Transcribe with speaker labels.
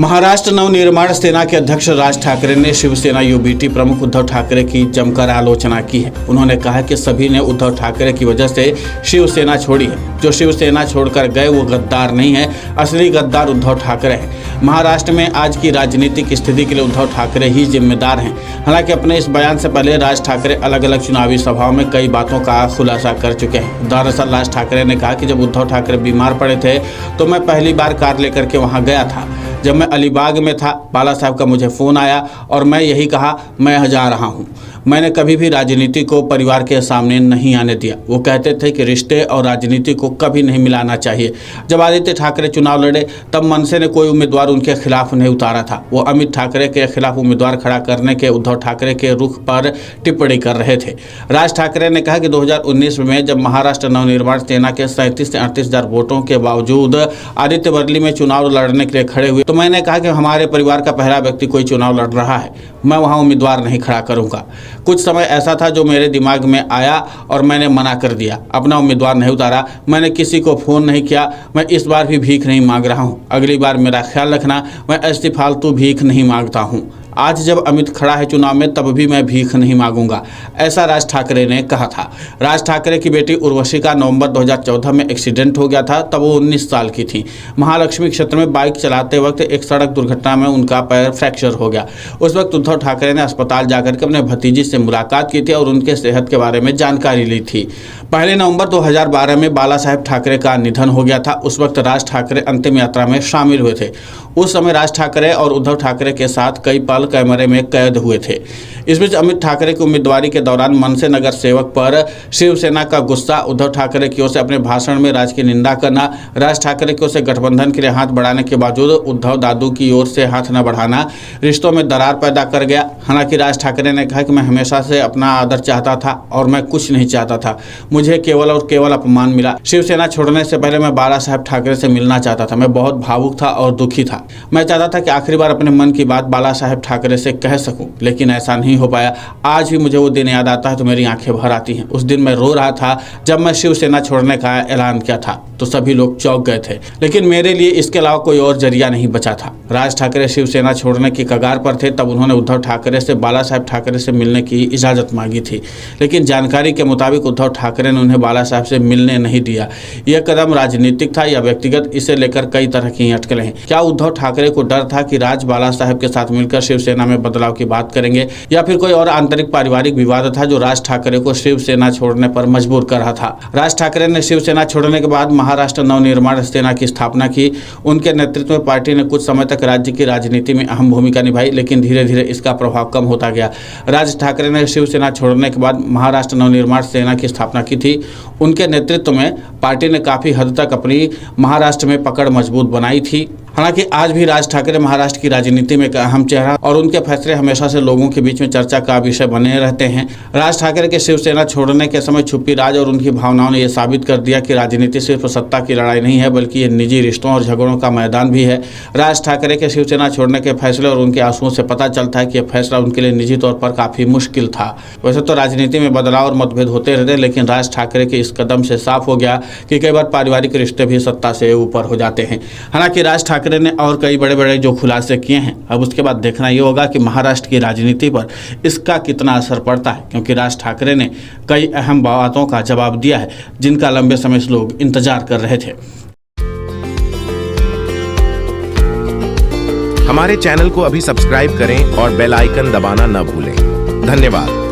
Speaker 1: महाराष्ट्र नवनिर्माण सेना के अध्यक्ष राज ठाकरे ने शिवसेना यूबीटी प्रमुख उद्धव ठाकरे की जमकर आलोचना की है। उन्होंने कहा कि सभी ने उद्धव ठाकरे की वजह से शिवसेना छोड़ी है। जो शिवसेना छोड़कर गए वो गद्दार नहीं है, असली गद्दार उद्धव ठाकरे हैं। महाराष्ट्र में आज की राजनीतिक स्थिति के लिए उद्धव ठाकरे ही जिम्मेदार हैं। हालांकि अपने इस बयान से पहले राज ठाकरे अलग अलग चुनावी सभाओं में कई बातों का खुलासा कर चुके हैं। दरअसल राज ठाकरे ने कहा कि जब उद्धव ठाकरे बीमार पड़े थे तो मैं पहली बार कार लेकर के वहां गया था। जब मैं अलीबाग में था, बाला साहब का मुझे फ़ोन आया और मैं यही कहा मैं जा रहा हूँ। मैंने कभी भी राजनीति को परिवार के सामने नहीं आने दिया। वो कहते थे कि रिश्ते और राजनीति को कभी नहीं मिलाना चाहिए। जब आदित्य ठाकरे चुनाव लड़े तब मनसे ने कोई उम्मीदवार उनके खिलाफ नहीं उतारा था। वो अमित ठाकरे के खिलाफ उम्मीदवार खड़ा करने के उद्धव ठाकरे के रुख पर टिप्पणी कर रहे थे। राज ठाकरे ने कहा कि 2019 में जब महाराष्ट्र नवनिर्माण सेना के 37 से 38 हज़ार वोटों के बावजूद आदित्य वर्ली में चुनाव लड़ने के लिए खड़े हुए तो मैंने कहा कि हमारे परिवार का पहला व्यक्ति कोई चुनाव लड़ रहा है, मैं वहां उम्मीदवार नहीं खड़ा करूंगा। कुछ समय ऐसा था जो मेरे दिमाग में आया और मैंने मना कर दिया, अपना उम्मीदवार नहीं उतारा। मैंने किसी को फ़ोन नहीं किया। मैं इस बार भी भीख नहीं मांग रहा हूं। अगली बार मेरा ख्याल रखना, मैं ऐसी फालतू भीख नहीं मांगता हूं। आज जब अमित खड़ा है चुनाव में तब भी मैं भीख नहीं मांगूंगा, ऐसा राज ठाकरे ने कहा था। राज ठाकरे की बेटी उर्वशी का नवंबर 2014 में एक्सीडेंट हो गया था। तब वो 19 साल की थी। महालक्ष्मी क्षेत्र में बाइक चलाते वक्त एक सड़क दुर्घटना में उनका पैर फ्रैक्चर हो गया। उस वक्त उद्धव ठाकरे ने अस्पताल जाकर के अपने भतीजी से मुलाकात की थी और उनके सेहत के बारे में जानकारी ली थी। पहले नवंबर 2012 में बाला साहेब ठाकरे का निधन हो गया था। उस वक्त राज ठाकरे अंतिम यात्रा में शामिल हुए थे। उस समय राज ठाकरे और उद्धव ठाकरे के साथ कई पल कैमरे में कैद हुए थे। इस बीच अमित ठाकरे की उम्मीदवारी के दौरान मनसे नगर सेवक पर शिवसेना का गुस्सा, उद्धव ठाकरे की ओर से अपने भाषण में राज की निंदा करना, राज ठाकरे की ओर से गठबंधन के लिए हाथ बढ़ाने के बावजूद उद्धव दादू की ओर से हाथ न बढ़ाना रिश्तों में दरार पैदा कर गया। हालांकि राज ठाकरे ने कहा कि मैं हमेशा से अपना आदर चाहता था और मैं कुछ नहीं चाहता था। मुझे केवल और केवल अपमान मिला। शिवसेना छोड़ने से पहले मैं बाला साहेब ठाकरे से मिलना चाहता था। मैं बहुत भावुक था और दुखी था। मैं चाहता था कि आखिरी बार अपने मन की बात बाला साहेब ठाकरे से कह सकूं, लेकिन ऐसा नहीं हो पाया। आज भी मुझे वो दिन याद आता है तो मेरी आंखें भर आती हैं। उस दिन मैं रो रहा था जब मैं शिवसेना छोड़ने का ऐलान किया था तो सभी लोग चौंक गए थे, लेकिन मेरे लिए इसके अलावा कोई और जरिया नहीं बचा था। राज ठाकरे शिवसेना छोड़ने की कगार पर थे तब उन्होंने उद्धव ठाकरे से बाला साहेब ठाकरे से मिलने की इजाज़त मांगी थी, लेकिन जानकारी के मुताबिक उद्धव ठाकरे ने उन्हें बाला साहेब से मिलने नहीं दिया। यह कदम राजनीतिक था या व्यक्तिगत, इसे लेकर कई तरह की अटकलें हैं। क्या उद्धव ठाकरे को डर था कि राज बाला साहेब के साथ मिलकर शिवसेना में बदलाव की बात करेंगे, या फिर कोई और आंतरिक पारिवारिक विवाद था जो राज ठाकरे को शिवसेना छोड़ने पर मजबूर कर रहा था? राज ठाकरे ने शिवसेना छोड़ने के बाद महाराष्ट्र नवनिर्माण सेना की स्थापना की। उनके नेतृत्व में पार्टी ने कुछ समय तक राज्य की राजनीति में अहम भूमिका निभाई, लेकिन धीरे धीरे इसका प्रभाव कम होता गया। राज ठाकरे ने शिवसेना छोड़ने के बाद महाराष्ट्र नवनिर्माण सेना की स्थापना की थी। उनके नेतृत्व में पार्टी ने काफ़ी हद तक अपनी महाराष्ट्र में पकड़ मजबूत बनाई थी। हालांकि आज भी राज ठाकरे महाराष्ट्र की राजनीति में एक अहम चेहरा और उनके फैसले हमेशा से लोगों के बीच में चर्चा का विषय बने रहते हैं। राज ठाकरे के शिवसेना छोड़ने के समय छुपी राज और उनकी भावनाओं ने यह साबित कर दिया कि राजनीति सिर्फ सत्ता की लड़ाई नहीं है, बल्कि ये निजी रिश्तों और झगड़ों का मैदान भी है। राज ठाकरे के शिवसेना छोड़ने के फैसले और उनके आंसुओं से पता चलता है कि यह फैसला उनके लिए निजी तौर पर काफ़ी मुश्किल था। वैसे तो राजनीति में बदलाव और मतभेद होते रहते, लेकिन राज ठाकरे के इस कदम से साफ हो गया कि कई बार पारिवारिक रिश्ते भी सत्ता से ऊपर हो जाते हैं। हालांकि राज ठाकरे ने और कई बड़े बड़े जो खुलासे किए हैं, अब उसके बाद देखना ये होगा कि महाराष्ट्र की राजनीति पर इसका कितना असर पड़ता है, क्योंकि राज ठाकरे ने कई अहम बातों का जवाब दिया है जिनका लंबे समय से लोग इंतजार कर रहे थे।
Speaker 2: हमारे चैनल को अभी सब्सक्राइब करें और बेल आइकन दबाना न भूलें। धन्यवाद।